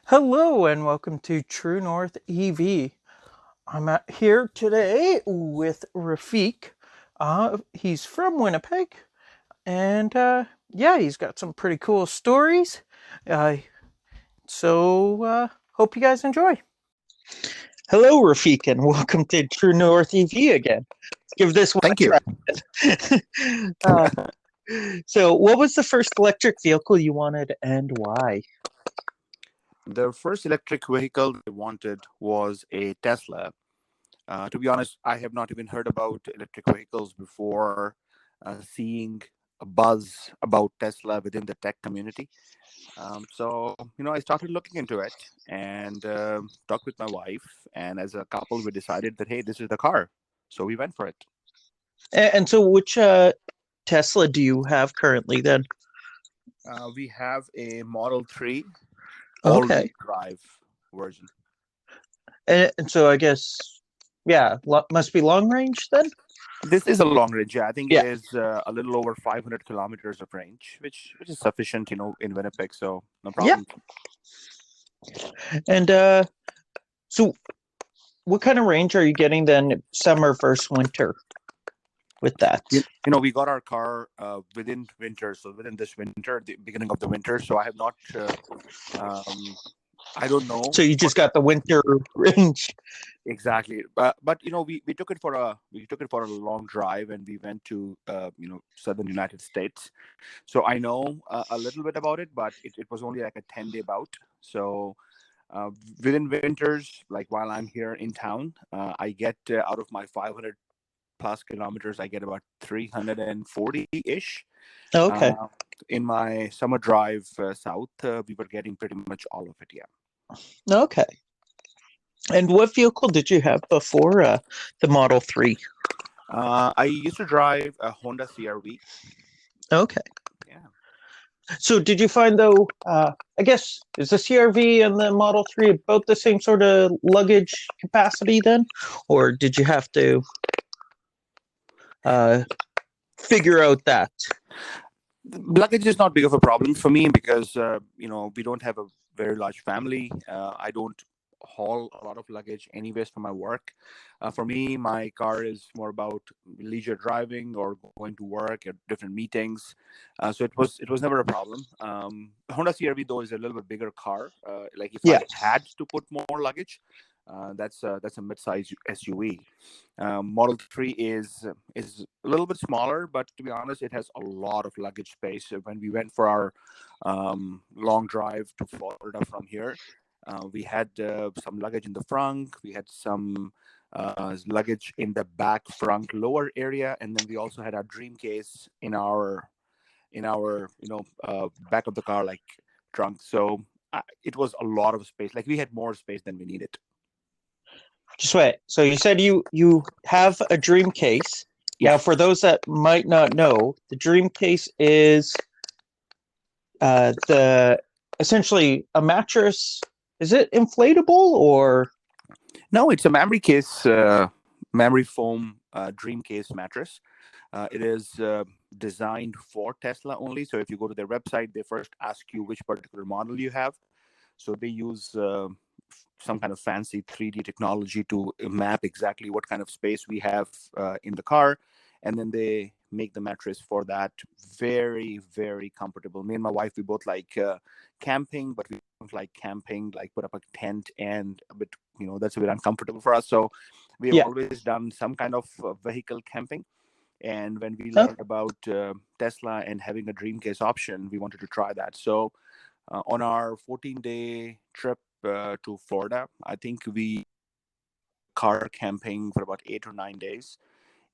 Hello and welcome to True North EV. I'm here today with Rafiq. He's from Winnipeg, and yeah, he's got some pretty cool stories. Uh, so hope you guys enjoy. Hello, Rafiq, and welcome to True North EV again. Let's give this one a Thank you. try. uh, so, what was the first electric vehicle you wanted, and why? The first electric vehicle I wanted was a Tesla. To be honest, I have not even heard about electric vehicles before seeing a buzz about Tesla within the tech community. I started looking into it and talked with my wife. And as a couple, we decided that, hey, this is the car. So we went for it. And so, which Tesla do you have currently then? We have a Model 3 all-wheel Okay. drive version. And so I guess, yeah, must be long range then? This is a long range. Yeah, I think it Yeah. is a little over 500 kilometers of range, which is sufficient, in Winnipeg. So no Yeah. problem. And so what kind of range are you getting then summer versus winter with that? We got our car within winter, so within this winter, the beginning of the winter. So I have not. I don't know So you what just got the winter range. exactly, but we took it for a long drive, and we went to southern United States. So I know a little bit about it, but it was only like a 10-day bout. So uh, within winters, like while I'm here in town, I get out of my 500 plus kilometers, I get about 340-ish. Okay. Uh, in my summer drive south, we were getting pretty much all of it. Yeah. Okay. And what vehicle did you have before the Model 3? I used to drive a Honda CRV. Okay. Yeah. So did you find though, I guess, is the CRV and the Model 3 about the same sort of luggage capacity then? Or did you have to uh, figure out that? Luggage is not big of a problem for me because we don't have a very large family. I don't haul a lot of luggage anyways for my work. For me, my car is more about leisure driving or going to work at different meetings. So it was never a problem. Honda CRV though is a little bit bigger car. Like if Yeah. I had to put more luggage, that's a mid-size SUV. Model 3 is a little bit smaller, but to be honest, it has a lot of luggage space. When we went for our long drive to Florida from here, we had some luggage in the front. We had some luggage in the back front lower area, and then we also had our dream case in our back of the car, like trunk. So it was a lot of space. Like we had more space than we needed. Just wait. So you said you have a dream case. Yeah. Now, for those that might not know, the dream case is the essentially a mattress. Is it inflatable or No, it's a memory case, memory foam dream case mattress. It is designed for Tesla only. So if you go to their website, they first ask you which particular model you have. So they use some kind of fancy 3D technology to map exactly what kind of space we have in the car. And then they make the mattress for that. Very, very comfortable. Me and my wife, we both like camping, but we don't like camping, like put up a tent and a bit, that's a bit uncomfortable for us. So we have yeah? always done some kind of vehicle camping. And when we Huh? learned about Tesla and having a Dreamcase option, we wanted to try that. So on our 14-day trip to Florida, I think we car camping for about 8 or 9 days,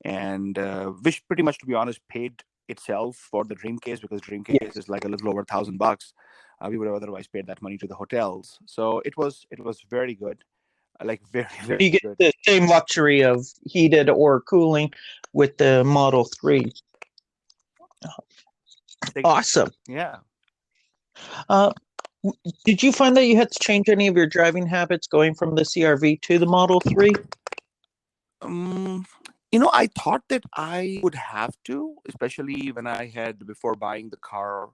and which pretty much, to be honest, paid itself for the Dreamcase because Dreamcase Yes. is like a little over $1,000. We would have otherwise paid that money to the hotels. So it was very good, like very You very get good. the same luxury of heated or cooling with the Model 3. They, Awesome. yeah. Uh, did you find that you had to change any of your driving habits going from the CRV to the Model 3? Um, I thought that I would have to, especially when I had before buying the car.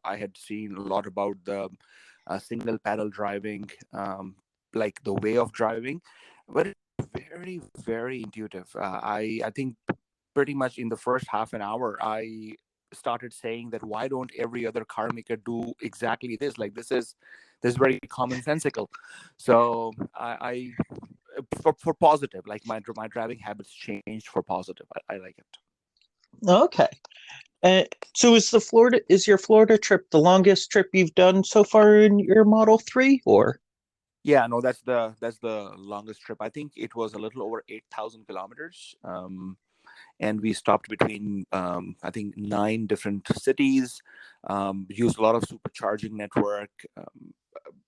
I had seen a lot about the single pedal driving, like the way of driving, but it's very, very intuitive. I think pretty much in the first half an hour, I started saying that why don't every other car maker do exactly this? Like this is very commonsensical. So for positive, like my driving habits changed for positive. I like it. Okay. So is your Florida trip the longest trip you've done so far in your Model 3 or? Yeah, no, that's the longest trip. I think it was a little over 8,000 kilometers. And we stopped between I think 9 different cities. Used a lot of supercharging network.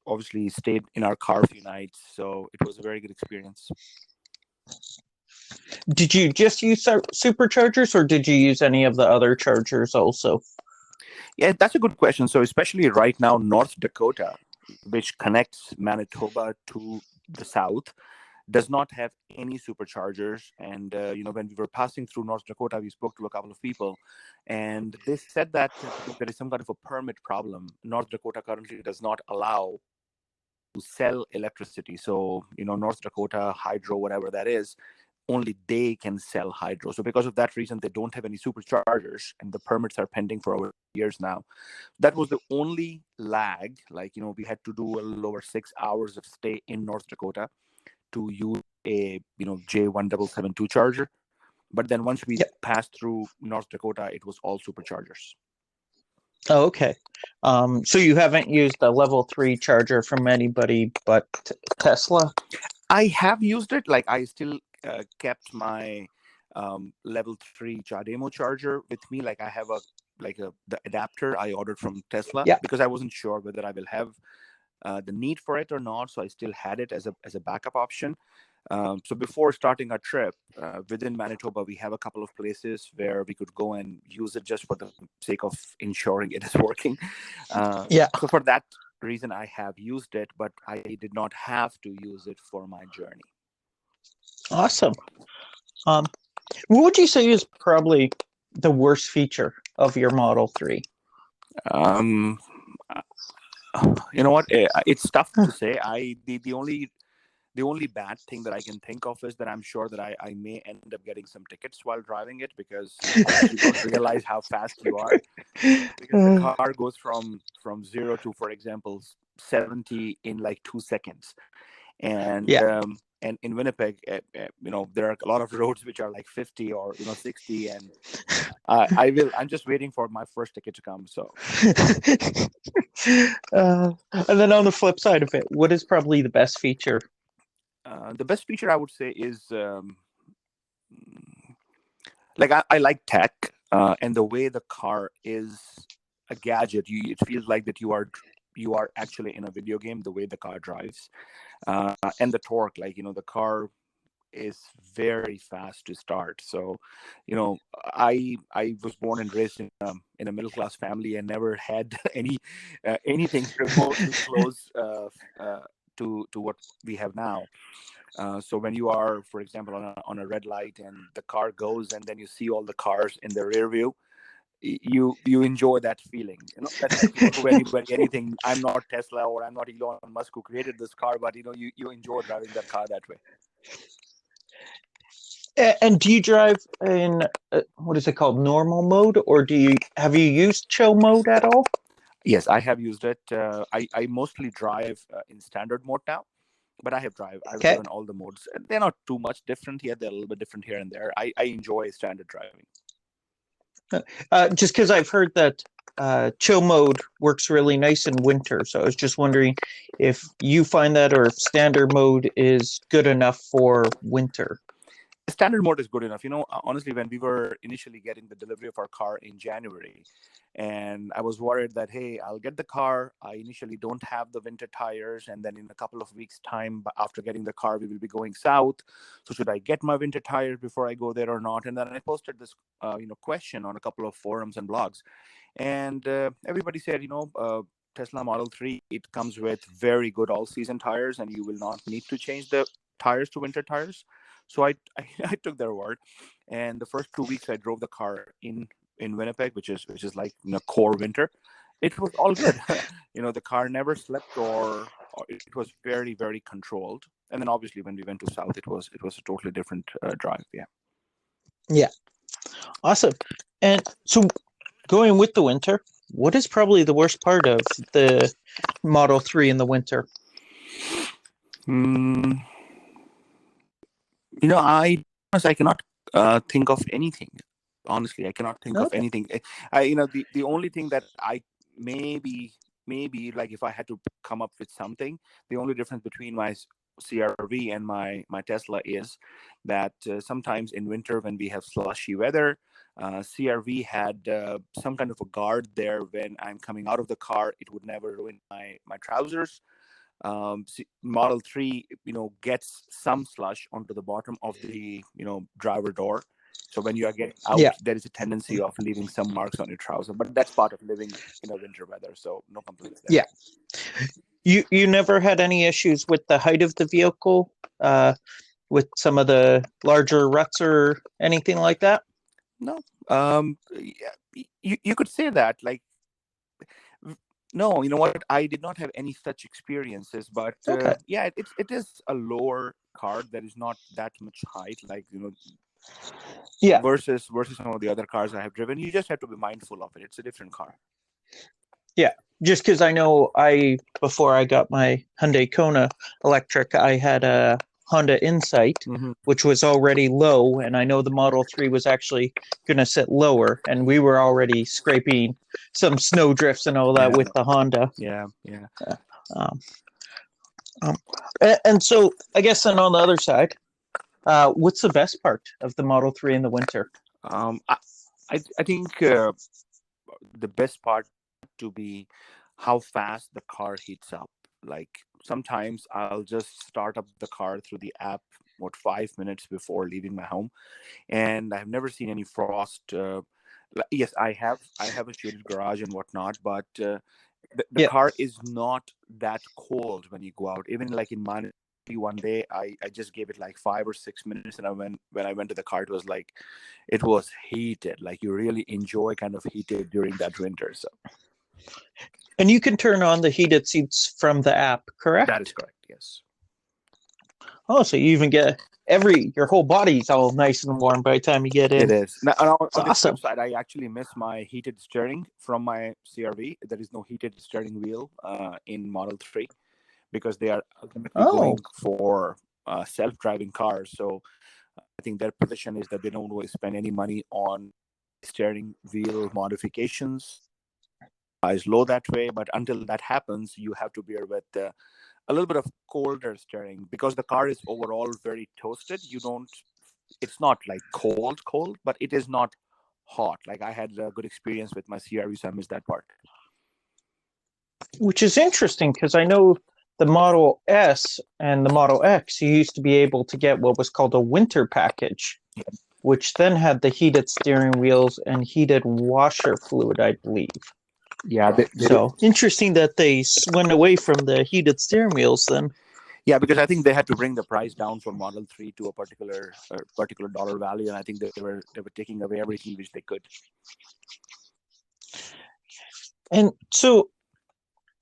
Obviously, stayed in our car a few nights, so it was a very good experience. Did you just use superchargers or did you use any of the other chargers also? Yeah, that's a good question. So, especially right now, North Dakota, which connects Manitoba to the south, does not have any superchargers. And when we were passing through North Dakota, we spoke to a couple of people, and they said that because there is some kind of a permit problem, North Dakota currently does not allow to sell electricity. So, North Dakota Hydro, whatever that is, only they can sell hydro. So because of that reason, they don't have any superchargers, and the permits are pending for over years now. That was the only lag. Like, we had to do a little over 6 hours of stay in North Dakota to use a J1772 charger. But then once we Yeah. passed through North Dakota, it was all superchargers. Oh, okay. So you haven't used a level 3 charger from anybody but Tesla? I have used it. Like, I still kept my level 3 Chademo charger with me. Like, I have the adapter I ordered from Tesla Yeah. because I wasn't sure whether I will have the need for it or not. So I still had it as a backup option. So before starting our trip within Manitoba, we have a couple of places where we could go and use it just for the sake of ensuring it is working. Yeah. So for that reason, I have used it, but I did not have to use it for my journey. Awesome. Um, what would you say is probably the worst feature of your Model 3? Um, you know what? It's tough to say. The only bad thing that I can think of is that I'm sure that I may end up getting some tickets while driving it because sometimes you don't realize how fast you are, because the car goes from 0 to, for example, 70 in like 2 seconds. And Yeah. and in Winnipeg, there are a lot of roads which are like 50 or 60, and I'm just waiting for my first ticket to come. So And then on the flip side of it, what is probably the best feature? the best feature I would say is like I like tech, and the way the car is a gadget. It feels like that you are actually in a video game. The way the car drives, and the torque, like the car is very fast to start. So, I was born and raised in a middle class family and never had anything remotely close to what we have now. So when you are, for example, on a red light and the car goes, and then you see all the cars in the rear view, you enjoy that feeling. That's nothing to anybody, anything. I'm not Tesla or I'm not Elon Musk who created this car, but you enjoy driving that car that way. And do you drive in what is it called, normal mode, or have you used chill mode at all? Yes, I have used it. I mostly drive in standard mode now, but I've Okay. driven all the modes. They're not too much different here. They're a little bit different here and there. I enjoy standard driving. Just because I've heard that chill mode works really nice in winter, so I was just wondering if you find that or if standard mode is good enough for winter. Standard mode is good enough. Honestly, when we were initially getting the delivery of our car in January, and I was worried that, hey, I'll get the car. I initially don't have the winter tires, and then in a couple of weeks' time, after getting the car, we will be going south. So should I get my winter tires before I go there or not? And then I posted this, question on a couple of forums and blogs, and everybody said, Tesla Model 3, it comes with very good all-season tires, and you will not need to change the tires to winter tires. So I took their word, and the first 2 weeks I drove the car in Winnipeg, which is like core winter, It was all good. The car never slept, or it was very, very controlled. And then obviously when we went to South, it was a totally different drive. Yeah. Yeah, awesome. And so going with the winter, what is probably the worst part of the Model 3 in the winter? Mm, I cannot think of anything. Honestly, I cannot think of Okay. anything. The only thing that I maybe like if I had to come up with something, the only difference between my CRV and my Tesla is that sometimes in winter when we have slushy weather, CRV had some kind of a guard there when I'm coming out of the car. It would never ruin my trousers. Model 3 gets some slush onto the bottom of the driver door, so when you are getting out Yeah. there is a tendency of leaving some marks on your trouser, but that's part of living in a winter weather, so no complaints there. Yeah. You never had any issues with the height of the vehicle, with some of the larger ruts or anything like that? No. Yeah, you could say that, like, no, you know what, I did not have any such experiences, but Okay. yeah, it is a lower car. There is not that much height, like, Yeah. versus some of the other cars I have driven. You just have to be mindful of it. It's a different car. Yeah. Just because I know before I got my Hyundai Kona electric, I had a Honda Insight, Mm-hmm. which was already low, and I know the Model 3 was actually going to sit lower, and we were already scraping some snow drifts and all that Yeah, with the Honda. yeah, yeah. Um, um, and so I guess then on the other side, what's the best part of the Model 3 in the winter? I think the best part to be how fast the car heats up. Like sometimes I'll just start up the car through the app, 5 minutes before leaving my home, and I've never seen any frost. Yes, I have a shaded garage and whatnot, but the Yeah. car is not that cold when you go out. Even like in Manitoba, one day I just gave it like 5 or 6 minutes, and when I went to the car, it was heated. Like you really enjoy kind of heated during that winter. So And you can turn on the heated seats from the app, that is correct? correct. Yes, Oh, so you even get your whole body's all nice and warm by the time you get it in. is. Now, on It's on the flip awesome. side, I actually miss my heated steering from my CRV. There is no heated steering wheel in Model 3 because they are ultimately Oh, going for self-driving cars. So I think their position is that they don't want to spend any money on steering wheel modifications. Is low that way, but until that happens, you have to bear with a little bit of colder steering because the car is overall very toasted. You don't. It's not like cold, but it is not hot. Like I had a good experience with my CRV, so I missed that part. which is interesting because I know the Model S and the Model X, you used to be able to get what was called a winter package, which then had the heated steering wheels and heated washer fluid, I believe. Yeah, they do. So interesting that they went away from the heated steering wheels then. Yeah, because I think they had to bring the price down for Model 3 to a particular dollar value, and I think they were taking away everything which they could. And so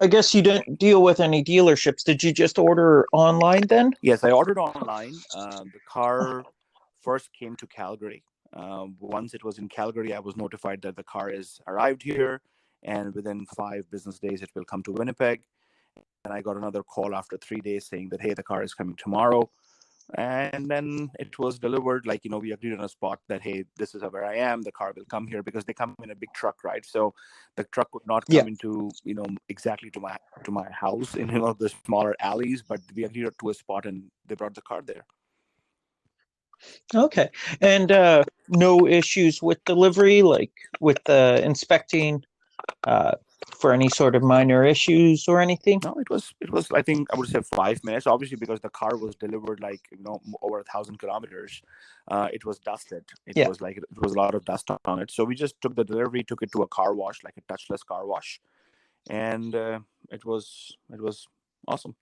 I guess you didn't deal with any dealerships. Did you just order online then? Yes, I ordered online. The car first came to Calgary. Once it was in Calgary, I was notified that the car has arrived here, and within 5 business days, it will come to Winnipeg. And I got another call after 3 days saying that, hey, the car is coming tomorrow. And then it was delivered. Like, we agreed on a spot that, hey, this is where I am. The car will come here because they come in a big truck, right? So the truck would not Yeah. come into, exactly to my house in the smaller alleys, but we agreed to a spot and they brought the car there. Okay. And no issues with delivery, like with inspecting uh, for any sort of minor issues or anything? No, it was I think I would say 5 minutes. Obviously, because the car was delivered like over 1,000 kilometers, it was dusted. It Yeah. was like it was a lot of dust on it. So we just took the delivery, took it to a car wash, like a touchless car wash, and it was awesome.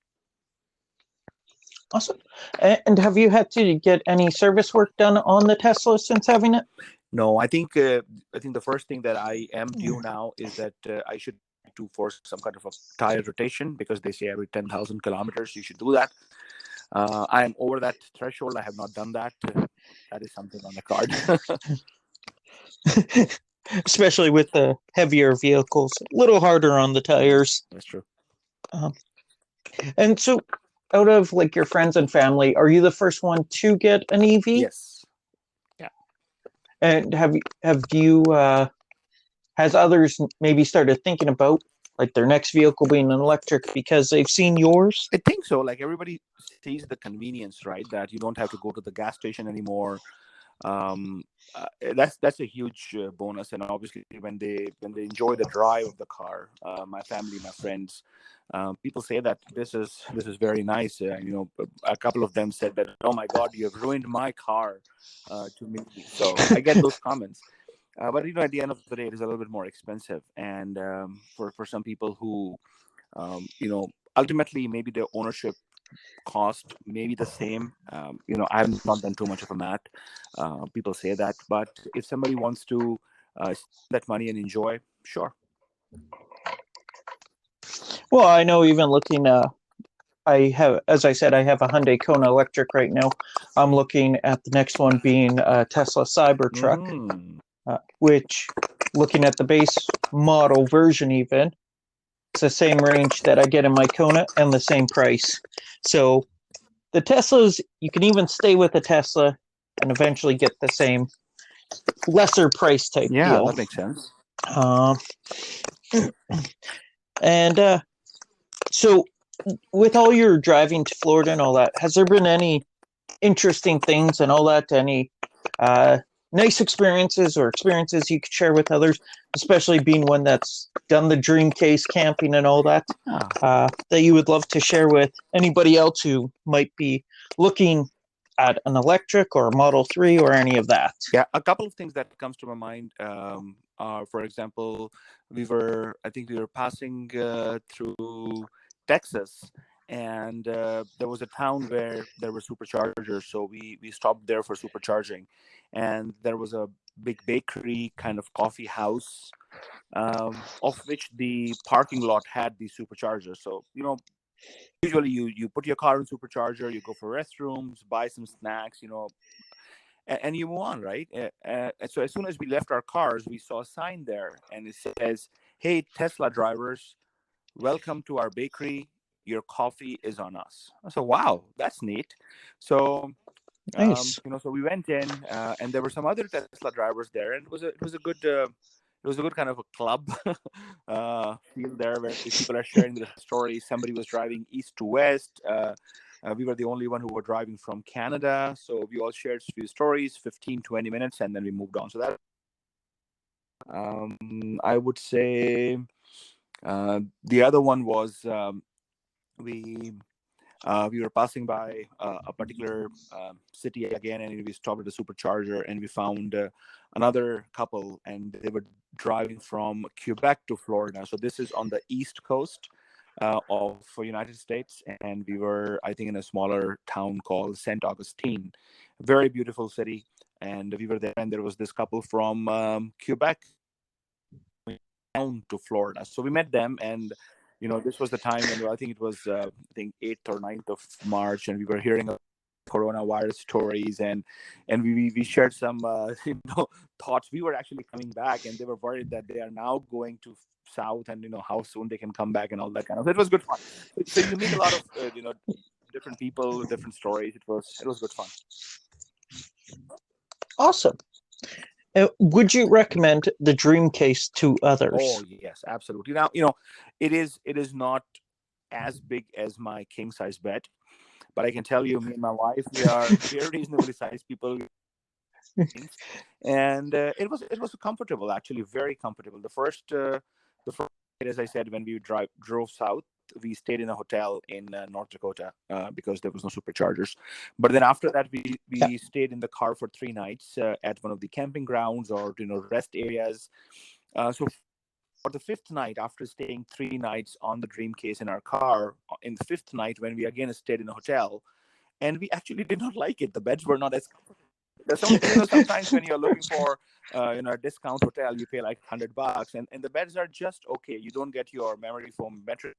Awesome. And have you had to get any service work done on the Tesla since having it? No, I think the first thing that I am due now is that I should to for some kind of a tire rotation, because they say every 10,000 kilometers you should do that. I am over that threshold. I have not done that. That is something on the card. Especially with the heavier vehicles, a little harder on the tires. That's true. Um, and so, out of like your friends and family, are you the first one to get an EV? Yes. Yeah. And has others maybe started thinking about like their next vehicle being an electric because they've seen yours? I think so. Like everybody sees the convenience, right? That you don't have to go to the gas station anymore. Um, that's a huge bonus. And obviously, when they enjoy the drive of the car, my family, my friends, people say that this is very nice. A couple of them said that, "Oh my God, you have ruined my car to me." So I get those comments. But at the end of the day, it is a little bit more expensive, and for some people who ultimately maybe the ownership cost maybe the same. I have not done too much of a math. People say that, but if somebody wants to spend that money and enjoy, sure. Well, I know even looking, I have, as I said, I have a Hyundai Kona Electric right now. I'm looking at the next one being a Tesla Cybertruck, which, looking at the base model version, even it's the same range that I get in my Kona and the same price. So the Teslas, you can even stay with a Tesla and eventually get the same lesser price type deal. That makes sense. And so, with all your driving to Florida and all that, has there been any interesting things and all that? Any nice experiences or experiences you could share with others, especially being one that's done the dream case camping and all that, that you would love to share with anybody else who might be looking at an electric or a Model 3 or any of that? Yeah, a couple of things that comes to my mind are, for example, I think we were passing through Texas, and there was a town where there were superchargers, so we stopped there for supercharging, and there was a big bakery kind of coffee house, of which the parking lot had these superchargers. So usually you put your car in supercharger, you go for restrooms, buy some snacks, and you move on, right? So as soon as we left our cars, we saw a sign there, and it says, "Hey, Tesla drivers, welcome to our bakery. Your coffee is on us." I said, "Wow, that's neat." So, Nice. so we went in, and there were some other Tesla drivers there, and it was a good kind of a club feel there, where people are sharing their stories. Somebody was driving east to west. We were the only one who were driving from Canada. So we all shared a few stories, 15, 20 minutes, and then we moved on. So that, I would say, the other one was, we we were passing by a particular city again, and we stopped at the supercharger, and we found another couple, and they were driving from Quebec to Florida. So this is on the East Coast of United States, and we were, I think, in a smaller town called St. Augustine. Very beautiful city, and we were there, and there was this couple from Quebec down to Florida. So we met them, and this was the time when, I think it was, I think 8th or 9th of March, and we were hearing coronavirus stories, and we shared some thoughts. We were actually coming back, and they were worried that they are now going to south, and how soon they can come back and all that kind of. It was good fun. So you meet a lot of different people, different stories. It was good fun. Awesome. Would you recommend the Dream Case to others? Oh yes, absolutely. Now it is not as big as my king size bed, but I can tell you, me and my wife, we are reasonably sized people, and it was comfortable, actually, very comfortable. The first night, as I said, when we drove south, we stayed in a hotel in North Dakota because there was no superchargers. But then after that, we stayed in the car for 3 nights at one of the camping grounds or rest areas. So for the 5th night, after staying 3 nights on the Dream Case in our car, in the 5th night, when we again stayed in a hotel, and we actually did not like it. The beds were not as comfortable. some, sometimes when you're looking for a discount hotel, you pay like $100, and the beds are just okay. You don't get your memory foam mattress,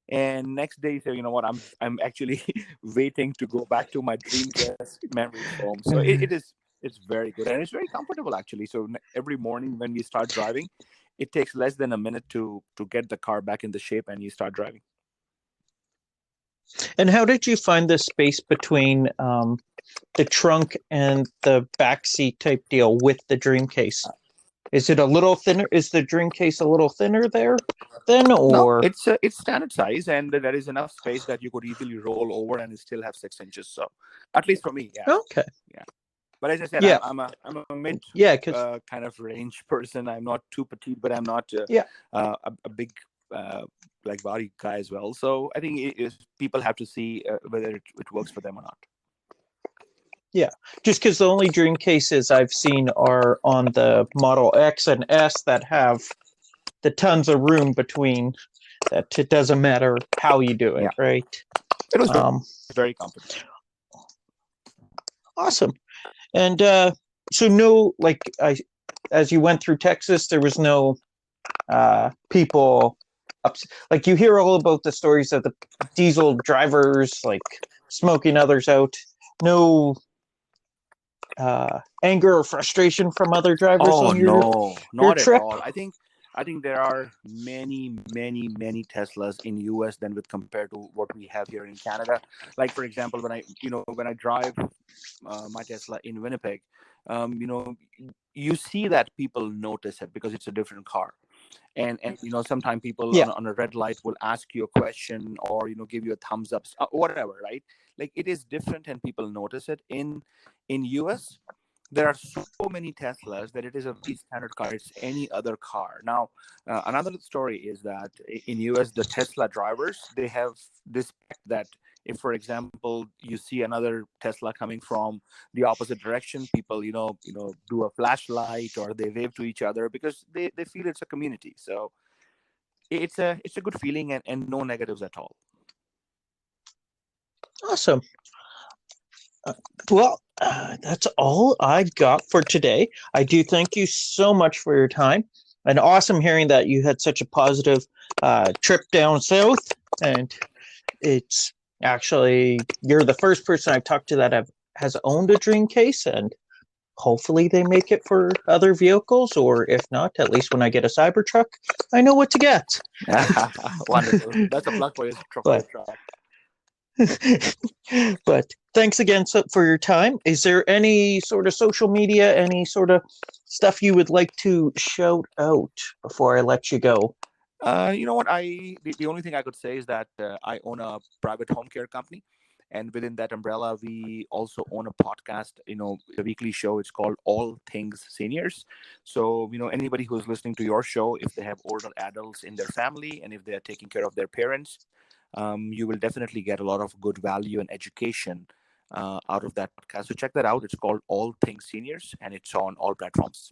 and next day you say, you know what, I'm actually waiting to go back to my dream guest memory foam. So it's very good, and it's very comfortable actually. So every morning when we start driving, it takes less than a minute to get the car back in the shape, and you start driving. And how did you find the space between the trunk and the back seat type deal with the dream case? Is it a little thinner? Is the dream case a little thinner there then, No, or? it's standard size, and there is enough space that you could easily roll over and still have 6 inches. So, at least for me, yeah, Okay. yeah. But as I said, Yeah. I'm a mid Yeah, because kind of range person. I'm not too petite, but I'm not yeah, a big like body guy as well. So I think it is, people have to see whether it works for them or not. yeah. Just because the only dream cases I've seen are on the Model X and S that have the tons of room between. That it doesn't matter how you do it, Yeah, right? it was very comfortable. Awesome. And so no, like as you went through Texas, there was no people like you hear all about the stories of the diesel drivers like smoking others out. No anger or frustration from other drivers Oh on no, your not at trip. all. I think there are many Teslas in US than with compared to what we have here in Canada. Like for example, when I drive my Tesla in Winnipeg, you see that people notice it because it's a different car. And sometimes people Yeah, on a red light will ask you a question, or give you a thumbs up, whatever, right? Like it is different, and people notice it. In US, there are so many Teslas that it is a very standard car. It's any other car. Now, another story is that in US, the Tesla drivers, they have this pact that if, for example, you see another Tesla coming from the opposite direction, people, do a flashlight or they wave to each other because they feel it's a community. So it's a good feeling, and no negatives at all. awesome. Well, that's all I got for today. I do thank you so much for your time. And awesome hearing that you had such a positive trip down south. And it's actually, you're the first person I've talked to that has owned a dream case. And hopefully they make it for other vehicles. Or if not, at least when I get a Cybertruck, I know what to get. Wonderful. That's a plug for your But truck. but thanks again for your time. Is there any sort of social media, any sort of stuff you would like to shout out before I let you go? You know what? The only thing I could say is that I own a private home care company, and within that umbrella, we also own a podcast. A weekly show. It's called All Things Seniors. So anybody who's listening to your show, if they have older adults in their family, and if they are taking care of their parents, you will definitely get a lot of good value and education out of that podcast. So check that out. It's called All Things Seniors, and it's on all platforms.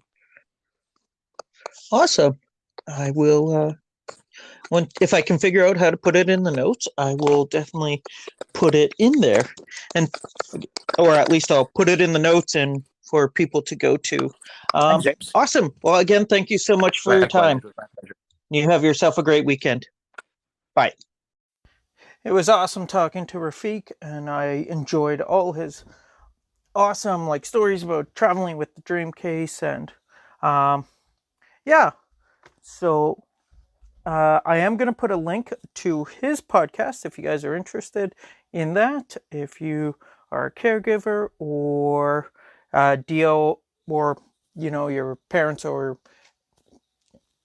Awesome. I will. If I can figure out how to put it in the notes, I will definitely put it in there, and or at least I'll put it in the notes and for people to go to. Thanks, James. Awesome. Well, again, thank you so much for your Likewise, time. it was my pleasure. You have yourself a great weekend. Bye. It was awesome talking to Rafiq, and I enjoyed all his awesome stories about traveling with the dream case, and yeah. So I am going to put a link to his podcast if you guys are interested in that. If you are a caregiver or deal, or your parents or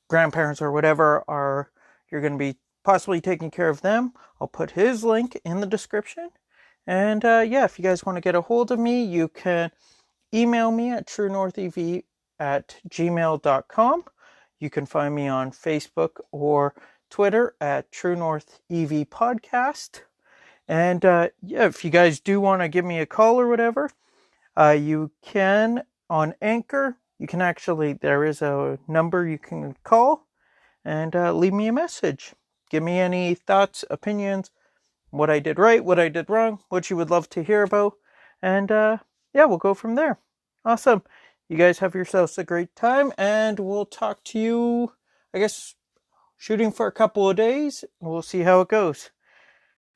grandparents or whatever you're going to be possibly taking care of them, I'll put his link in the description. And yeah, if you guys want to get a hold of me, you can email me at truenorthev@gmail.com. You can find me on Facebook or Twitter at True North EV Podcast. And yeah, if you guys do want to give me a call or whatever, you can on Anchor. You can actually, there is a number you can call and leave me a message. Give me any thoughts, opinions, what I did right, what I did wrong, what you would love to hear about. And yeah, we'll go from there. Awesome. You guys have yourselves a great time, and we'll talk to you, I guess, shooting for a couple of days. We'll see how it goes.